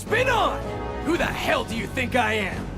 Spin on! Who the hell do you think I am?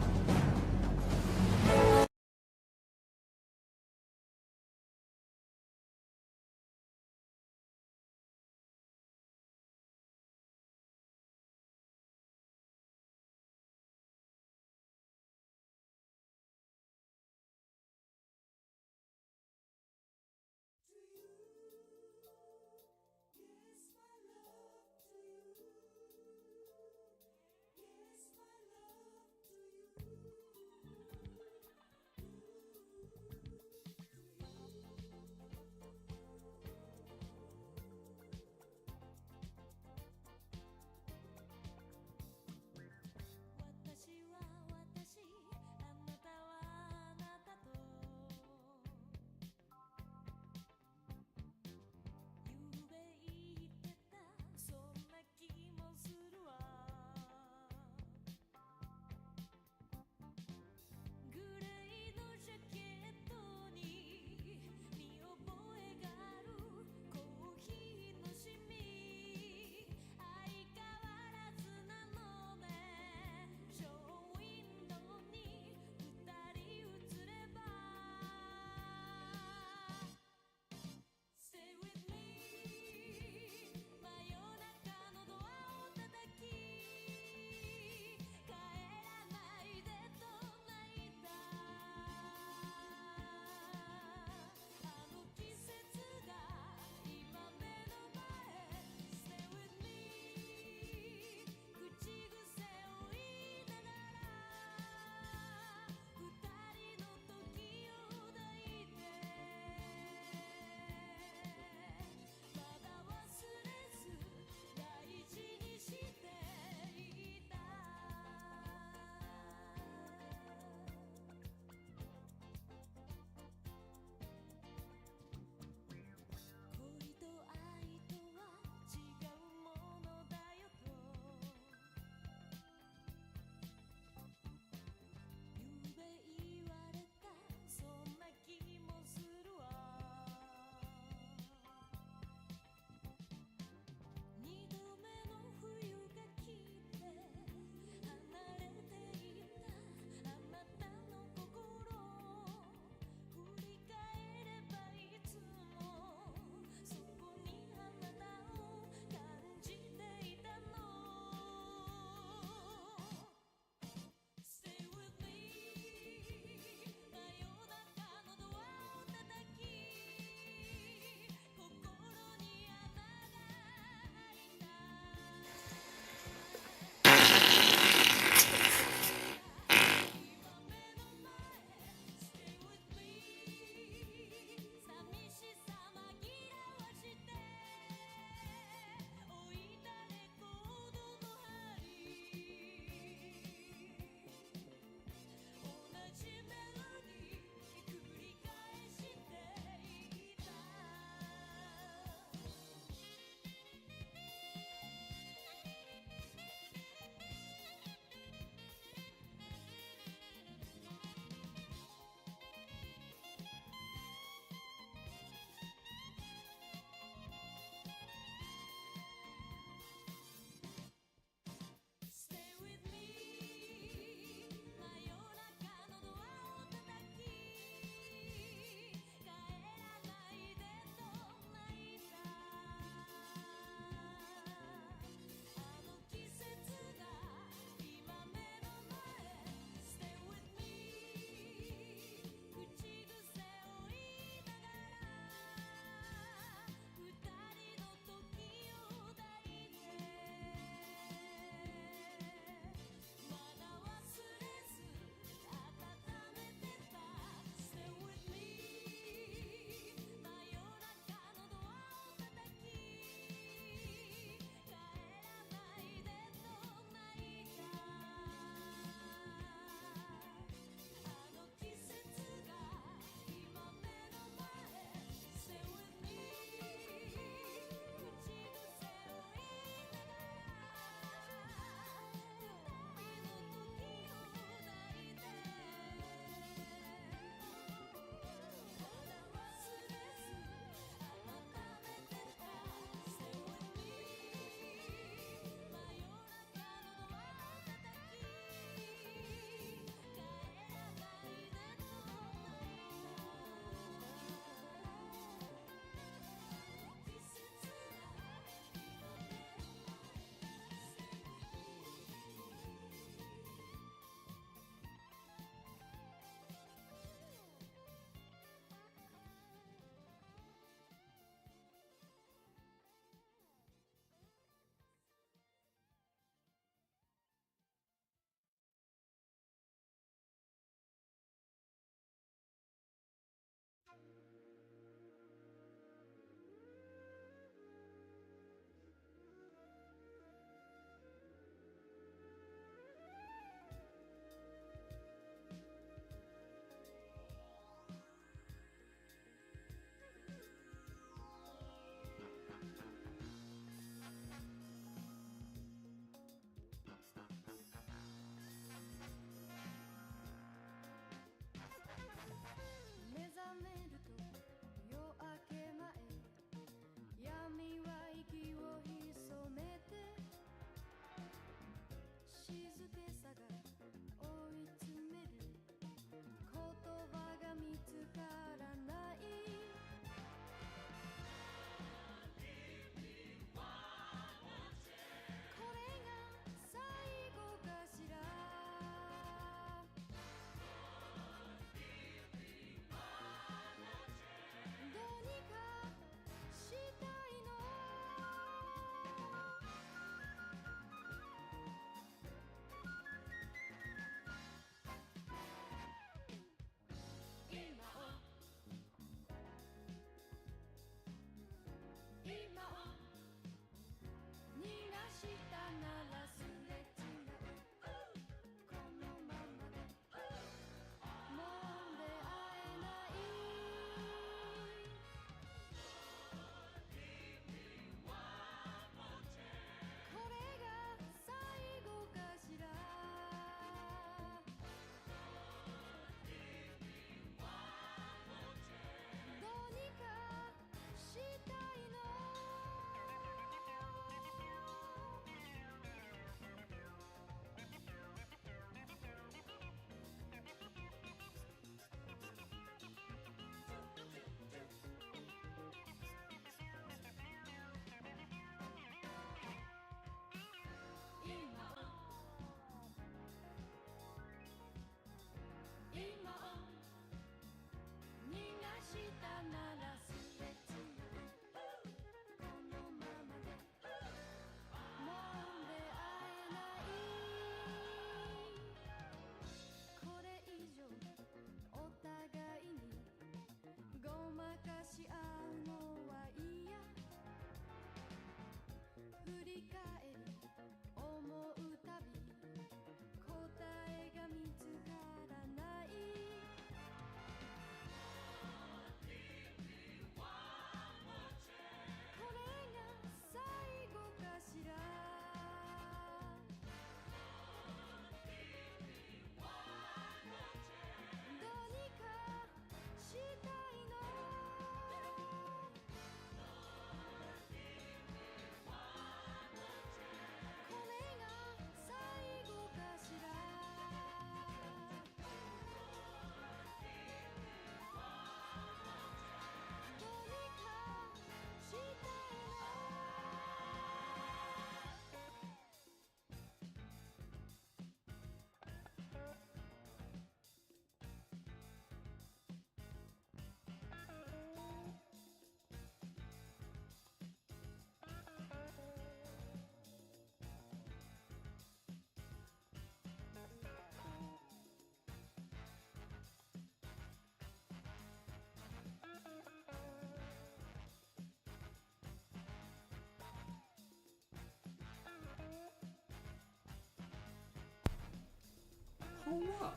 hello.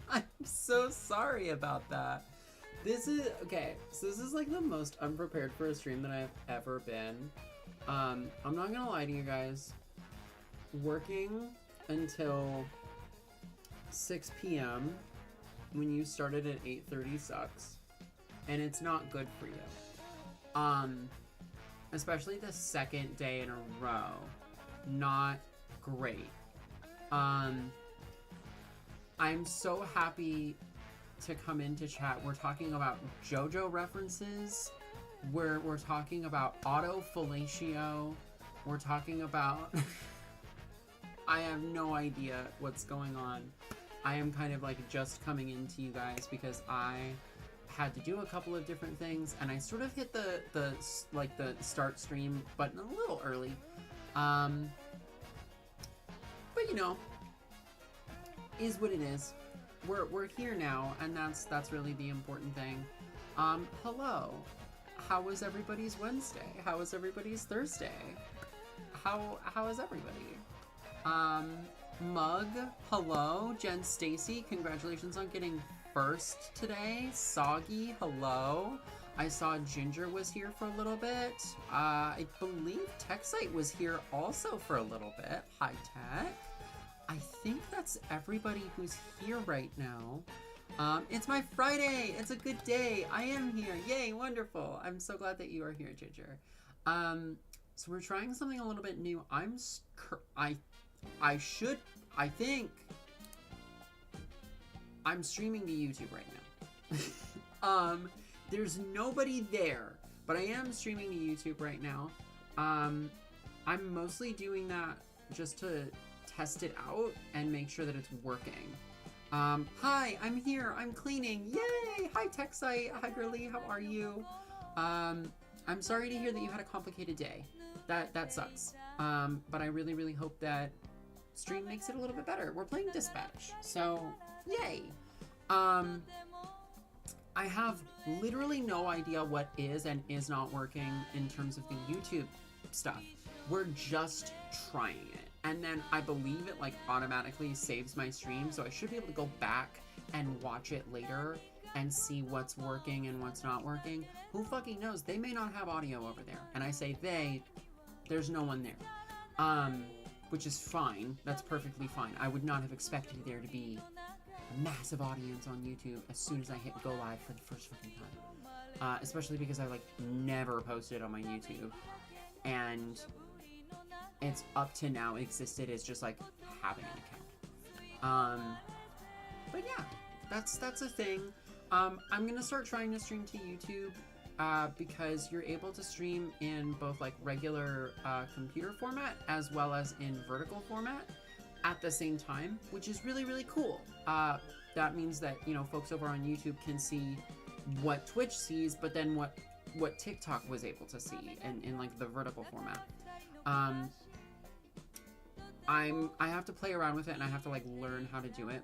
I'm so sorry about that. This is, okay, so this is like the most unprepared for a stream that I've ever been. I'm not gonna lie to you guys. Working until 6 p.m. when you started at 8:30 sucks. And it's not good for you. Especially the second day in a row. Not great. I'm so happy to come into chat. We're talking about JoJo references. We're talking about autofellatio. We're talking about... I have no idea what's going on. I am kind of like just coming into you guys because I had to do a couple of different things and I sort of hit the start stream button a little early. But you know, is what it is. We're here now, and that's really the important thing. Hello. How was everybody's Wednesday? How was everybody's Thursday? How is everybody? Mug, hello. Jen Stacy, congratulations on getting first today. Soggy, hello. I saw Ginger was here for a little bit. I believe TechSite was here also for a little bit. Hi, Tech. I think that's everybody who's here right now. It's my Friday. It's a good day. I am here. Yay, wonderful. I'm so glad that you are here, Ginger. So we're trying something a little bit new. I think I'm streaming to YouTube right now. There's nobody there, but I am streaming to YouTube right now. I'm mostly doing that just to test it out and make sure that it's working. Hi, I'm here. I'm cleaning. Yay! Hi, TechSite. Hi, Girly. How are you? I'm sorry to hear that you had a complicated day. That sucks. But I really, really hope that stream makes it a little bit better. We're playing Dispatch, so yay. I have literally no idea what is and is not working in terms of the YouTube stuff. We're just trying it. And then I believe it like automatically saves my stream, so I should be able to go back and watch it later and see what's working and what's not working. Who fucking knows? They may not have audio over there. And I say they, there's no one there. Which is fine. That's perfectly fine. I would not have expected there to be a massive audience on YouTube as soon as I hit go live for the first fucking time. Especially because I like never posted on my YouTube. And it's up to now existed as just like having an account. But yeah, that's a thing. I'm gonna start trying to stream to YouTube because you're able to stream in both like regular computer format as well as in vertical format at the same time, which is really, really cool. That means that, you know, folks over on YouTube can see what Twitch sees, but then what TikTok was able to see in like the vertical format. I have to play around with it and I have to like learn how to do it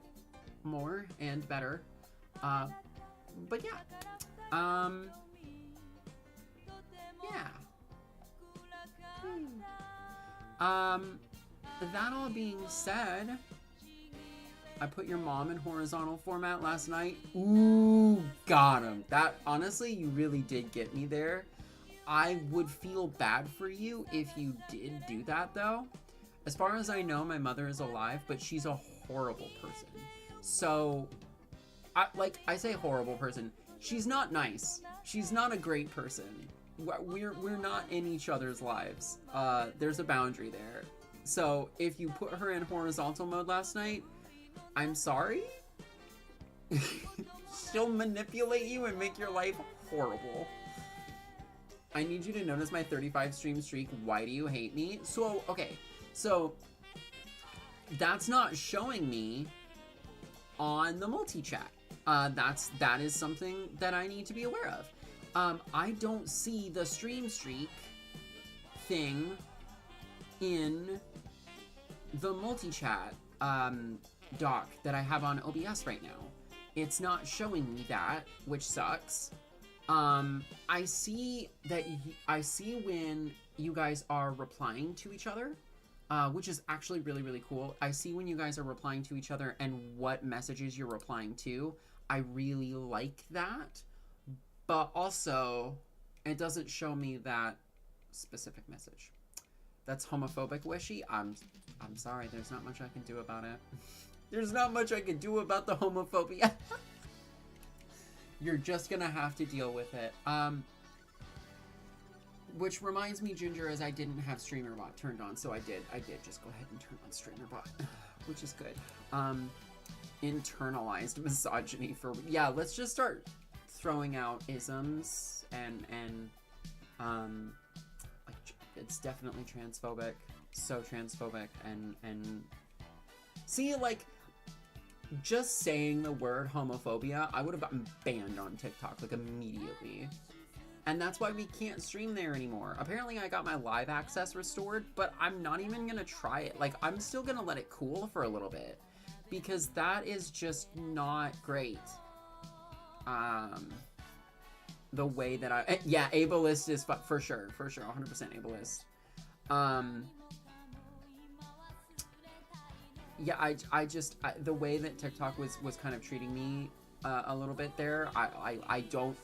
more and better. But yeah. Yeah. That all being said, I put your mom in horizontal format last night. Ooh, got him. That, honestly, you really did get me there. I would feel bad for you if you did do that, though. As far as I know, my mother is alive, but she's a horrible person. So, I say horrible person. She's not nice. She's not a great person. We're not in each other's lives. There's a boundary there. So, if you put her in horizontal mode last night, I'm sorry? She'll manipulate you and make your life horrible. I need you to notice my 35 stream streak. Why do you hate me? So, okay. So, that's not showing me on the multi-chat. That is something that I need to be aware of. I don't see the stream streak thing in the multi-chat doc that I have on OBS right now. It's not showing me that, which sucks. I see that I see when you guys are replying to each other. which is actually really, really cool. I see when you guys are replying to each other and what messages you're replying to. I really like that. But also, it doesn't show me that specific message. That's homophobic, Wishy. I'm sorry. There's not much I can do about it. There's not much I can do about the homophobia. You're just gonna have to deal with it. Which reminds me, Ginger, as I didn't have StreamerBot turned on, so I did just go ahead and turn on StreamerBot, which is good. Internalized misogyny for, yeah, let's just start throwing out isms and like, it's definitely transphobic, so transphobic, and see, like, just saying the word homophobia, I would have gotten banned on TikTok, like, immediately. And that's why we can't stream there anymore. Apparently I got my live access restored, but I'm not even gonna try it. Like, I'm still gonna let it cool for a little bit, because that is just not great. The way that I, yeah, ableist is for sure, 100% ableist. Yeah, I just, the way that TikTok was kind of treating me a little bit there, I don't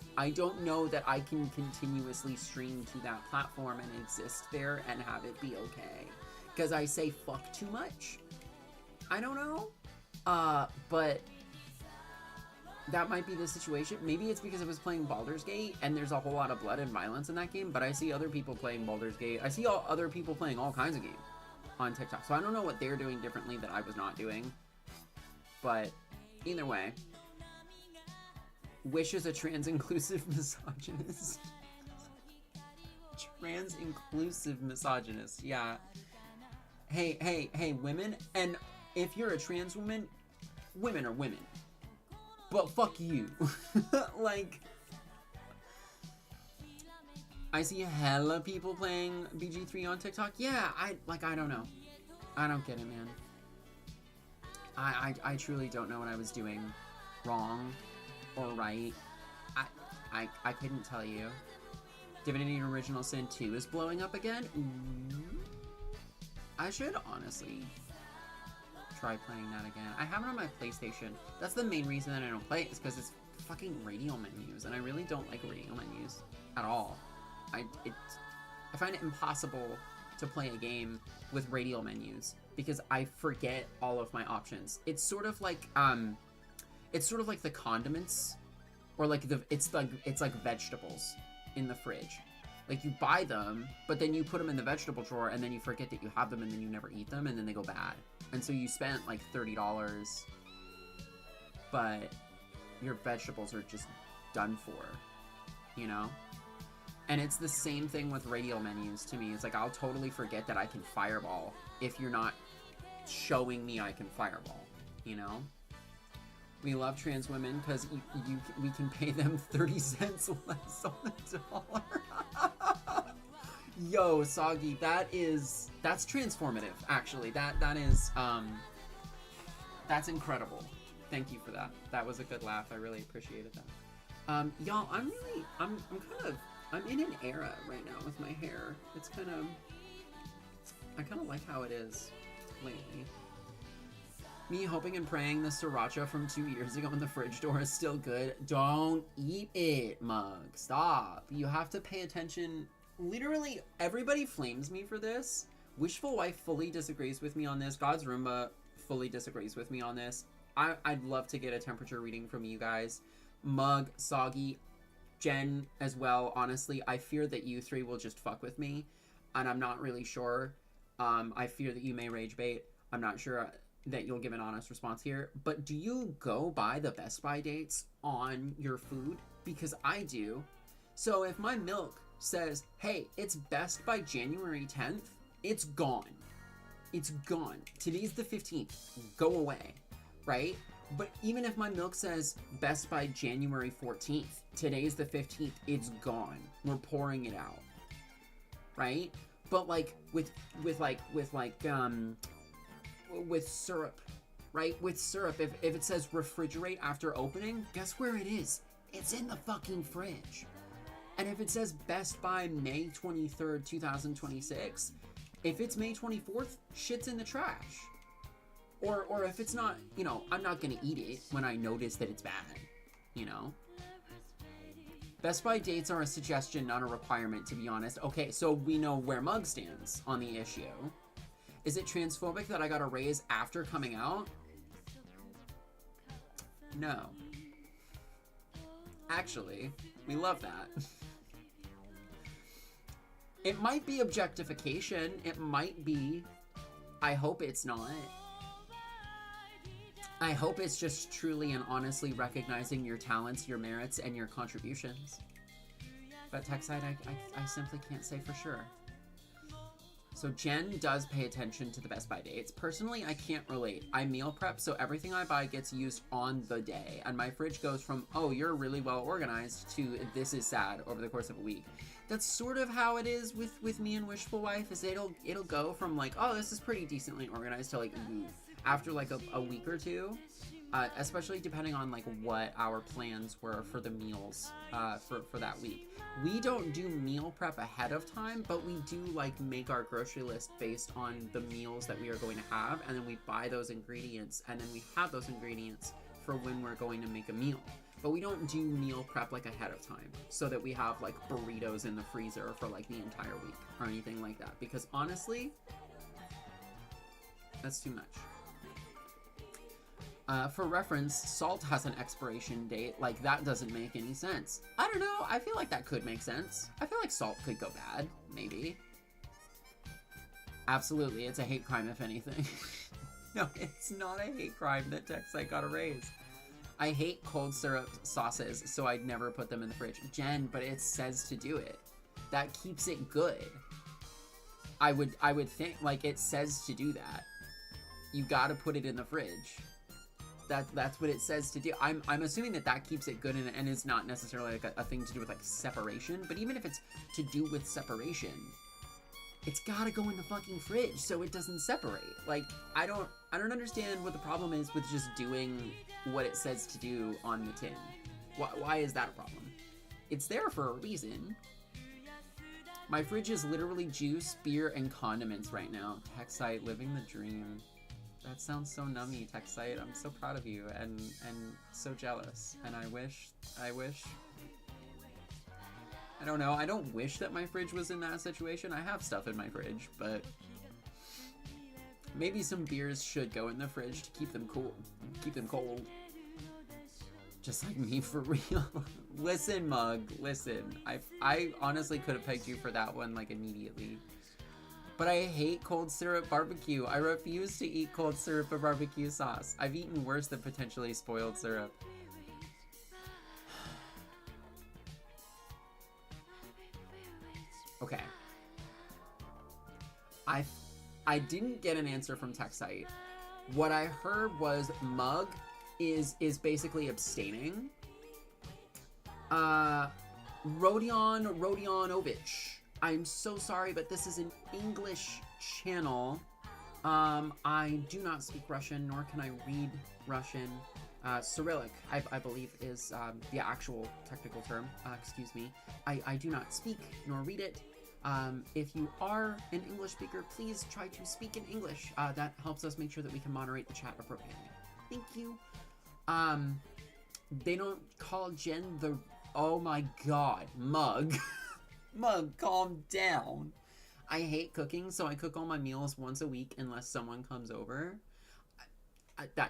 know that I can continuously stream to that platform and exist there and have it be okay, because I say fuck too much. I don't know, but that might be the situation. Maybe it's because I was playing Baldur's Gate and there's a whole lot of blood and violence in that game, but I see other people playing Baldur's Gate. I see other people playing all kinds of games on TikTok, so I don't know what they're doing differently that I was not doing, but either way, Wish is a trans-inclusive misogynist. Trans-inclusive misogynist, yeah. Hey, women, and if you're a trans woman, women are women. But fuck you. Like, I see hella people playing BG3 on TikTok. Yeah, I don't know. I don't get it, man. I truly don't know what I was doing wrong or right. I couldn't tell you. Divinity Original Sin 2 is blowing up again? Ooh. I should honestly try playing that again. I have it on my PlayStation. That's the main reason that I don't play it, is because it's fucking radial menus, and I really don't like radial menus at all. I find it impossible to play a game with radial menus because I forget all of my options. It's sort of like the condiments, or like it's like vegetables in the fridge. Like, you buy them, but then you put them in the vegetable drawer, and then you forget that you have them, and then you never eat them, and then they go bad. And so you spent like $30, but your vegetables are just done for, you know? And it's the same thing with radial menus to me. It's like, I'll totally forget that I can fireball if you're not showing me I can fireball, you know? We love trans women because we can pay them 30 cents less on the dollar. Yo, Soggy, that's transformative, actually. That's incredible. Thank you for that. That was a good laugh. I really appreciated that. Y'all, I'm in an era right now with my hair. It's I kind of like how it is lately. Me hoping and praying the sriracha from 2 years ago in the fridge door is still good. Don't eat it, Mug. Stop. You have to pay attention. Literally, everybody flames me for this. Wishful Wife fully disagrees with me on this. God's Roomba fully disagrees with me on this. I'd love to get a temperature reading from you guys. Mug, Soggy, Jen as well. Honestly, I fear that you three will just fuck with me, and I'm not really sure. I fear that you may rage bait. I'm not sure that you'll give an honest response here, but do you go by the Best Buy dates on your food? Because I do. So if my milk says, hey, it's Best By January 10th, it's gone. It's gone. Today's the 15th. Go away, right? But even if my milk says Best By January 14th, today's the 15th, it's gone. We're pouring it out, right? But like with syrup, right? With syrup, if it says refrigerate after opening, guess where it is? It's in the fucking fridge. And if it says Best By May 23rd, 2026, If it's May 24th, shit's in the trash. Or if it's not, you know, I'm not gonna eat it when I notice that it's bad, you know? Best Buy dates are a suggestion, not a requirement, to be honest. Okay, so we know where Mug stands on the issue. Is it transphobic that I got a raise after coming out? No. Actually, we love that. It might be objectification. It might be. I hope it's not. I hope it's just truly and honestly recognizing your talents, your merits, and your contributions. But TechSide, I simply can't say for sure. So Jen does pay attention to the Best Buy dates. Personally, I can't relate. I meal prep, so everything I buy gets used on the day. And my fridge goes from, oh, you're really well organized, to this is sad over the course of a week. That's sort of how it is with me and Wishful Wife, is it'll go from like, oh, this is pretty decently organized, to like, ooh, after like a week or two, especially depending on like what our plans were for the meals for that week. We don't do meal prep ahead of time, but we do like make our grocery list based on the meals that we are going to have, and then we buy those ingredients, and then we have those ingredients for when we're going to make a meal. But we don't do meal prep like ahead of time, so that we have like burritos in the freezer for like the entire week or anything like that, because honestly, that's too much. For reference, salt has an expiration date. Like, that doesn't make any sense. I don't know. I feel like that could make sense. I feel like salt could go bad. Maybe. Absolutely. It's a hate crime, if anything. No, it's not a hate crime that TechSite got a raise. I hate cold syrup sauces, so I'd never put them in the fridge. Jen, but it says to do it. That keeps it good. I would think, like, it says to do that. You gotta put it in the fridge. That's what it says to do. I'm assuming that keeps it good, and it's not necessarily like a thing to do with like separation, but even if it's to do with separation, it's gotta go in the fucking fridge so it doesn't separate. Like, I don't understand what the problem is with just doing what it says to do on the tin. Why is that a problem? It's there for a reason. My fridge is literally juice, beer, and condiments right now. TechSite, living the dream. That sounds so nummy, TechSite. I'm so proud of you and so jealous. And I wish, I don't know, I don't wish that my fridge was in that situation. I have stuff in my fridge, but maybe some beers should go in the fridge to keep them cool, keep them cold. Just like me, for real. Listen, Mug, listen. I honestly could have pegged you for that one, like, immediately. But I hate cold syrup barbecue. I refuse to eat cold syrup or barbecue sauce. I've eaten worse than potentially spoiled syrup. Okay. I didn't get an answer from TechSite. What I heard was Mug is basically abstaining. Rodionovich. I'm so sorry, but this is an English channel. I do not speak Russian, nor can I read Russian. Cyrillic, I believe, is the actual technical term. Excuse me. I do not speak nor read it. If you are an English speaker, please try to speak in English. That helps us make sure that we can moderate the chat appropriately. Thank you. They don't call Jen the... Oh my god, Mug. Mug, calm down. I hate cooking, so I cook all my meals once a week unless someone comes over.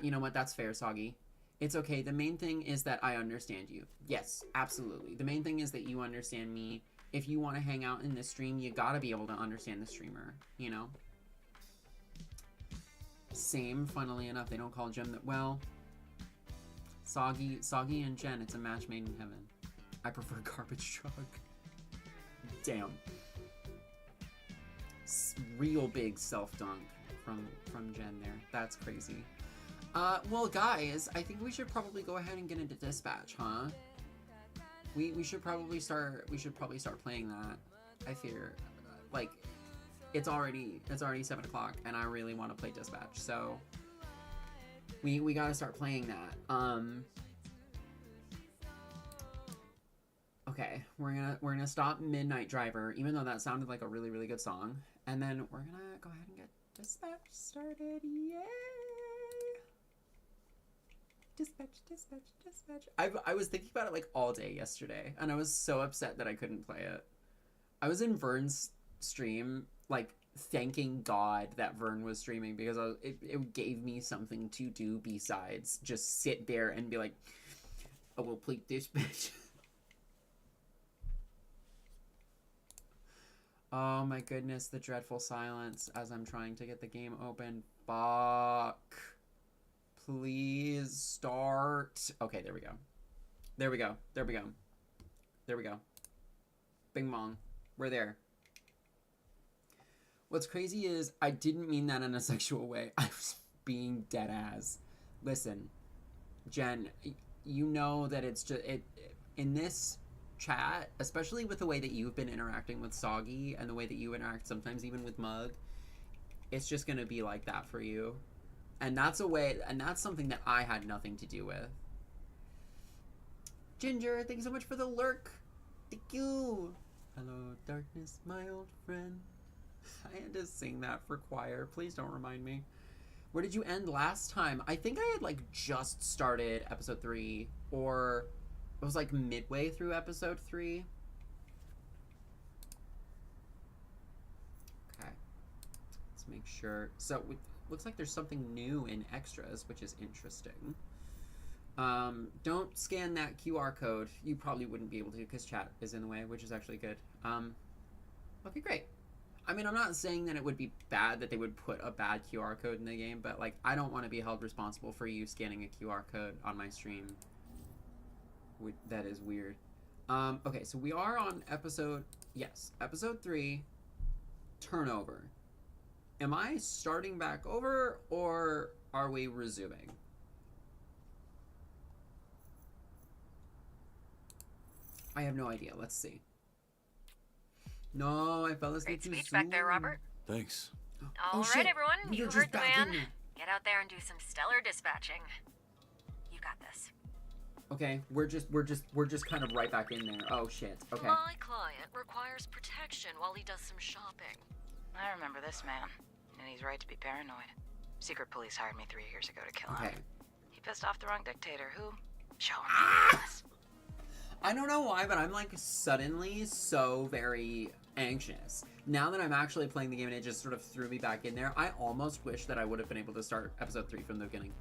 You know what? That's fair, Soggy. It's okay. The main thing is that I understand you. Yes, absolutely. The main thing is that you understand me. If you want to hang out in this stream, you gotta be able to understand the streamer, you know? Same, funnily enough. They don't call Jen that. Well, Soggy and Jen, it's a match made in heaven. I prefer garbage truck. Damn. Real big self-dunk from Jen there. That's crazy. Well, guys, I think we should probably go ahead and get into dispatch, huh? We should probably start playing that. I fear, like, it's already 7 o'clock, and I really want to play dispatch, so we gotta start playing that. Okay, we're gonna stop Midnight Driver, even though that sounded like a really, really good song. And then we're gonna go ahead and get dispatch started. Yay! Dispatch. I was thinking about it like all day yesterday, and I was so upset that I couldn't play it. I was in Vern's stream, like thanking God that Vern was streaming, because it gave me something to do besides just sit there and be like, I will play Dispatch. Oh my goodness, the dreadful silence as I'm trying to get the game open. Fuck. Please start. Okay, there we go. There we go. There we go. There we go. Bing bong. We're there. What's crazy is I didn't mean that in a sexual way. I was being dead ass. Listen, Jen, you know that it's just in this chat, especially with the way that you've been interacting with Soggy and the way that you interact sometimes even with Mug, it's just gonna be like that for you. And that's something that I had nothing to do with. Ginger, thank you so much for the lurk. Thank you. Hello, darkness, my old friend. I had to sing that for choir. Please don't remind me. Where did you end last time? I think I had like just started episode 3, or it was like midway through episode 3. Okay. Let's make sure. So looks like there's something new in extras, which is interesting. Don't scan that QR code. You probably wouldn't be able to because chat is in the way, which is actually good. Okay, great. I mean, I'm not saying that it would be bad that they would put a bad QR code in the game, but like, I don't want to be held responsible for you scanning a QR code on my stream. That is weird. Okay, so we are on episode 3, turnover. Am I starting back over, or are we resuming? I have no idea. Let's see. No, I fell asleep too soon. Great speech back there, Robert. Thanks. All right, everyone, you heard the man. There. Get out there and do some stellar dispatching. You got this. Okay, we're just kind of right back in there. Oh shit. Okay. My client requires protection while he does some shopping. I remember this man, and he's right to be paranoid. Secret police hired me 3 years ago to kill him. Okay. He pissed off the wrong dictator who... Show him. I don't know why, but I'm like suddenly so very anxious. Now that I'm actually playing the game and it just sort of threw me back in there, I almost wish that I would have been able to start episode 3 from the beginning.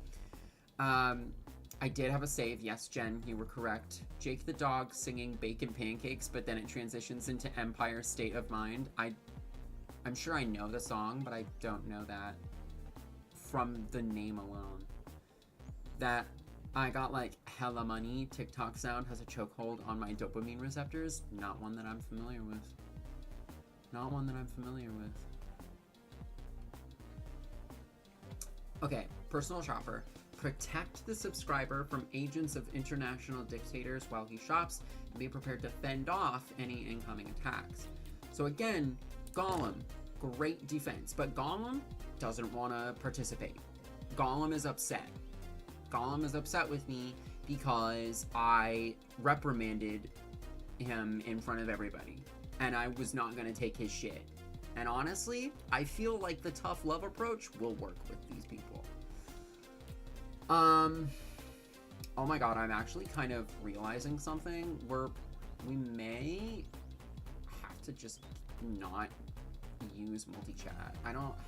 I did have a save. Yes, Jen, you were correct. Jake the dog singing Bacon Pancakes, but then it transitions into Empire State of Mind. I'm sure I know the song, but I don't know that from the name alone. That I got like hella money TikTok sound has a chokehold on my dopamine receptors. Not one that I'm familiar with. Not one that I'm familiar with. Okay, personal shopper. Protect the subscriber from agents of international dictators while he shops, and be prepared to fend off any incoming attacks. So again, Gollum, great defense, but Gollum doesn't want to participate. Gollum is upset. Gollum is upset with me because I reprimanded him in front of everybody, and I was not going to take his shit. And honestly, I feel like the tough love approach will work with these people. Oh my god, I'm actually kind of realizing something. We may have to just not use multi-chat. I don't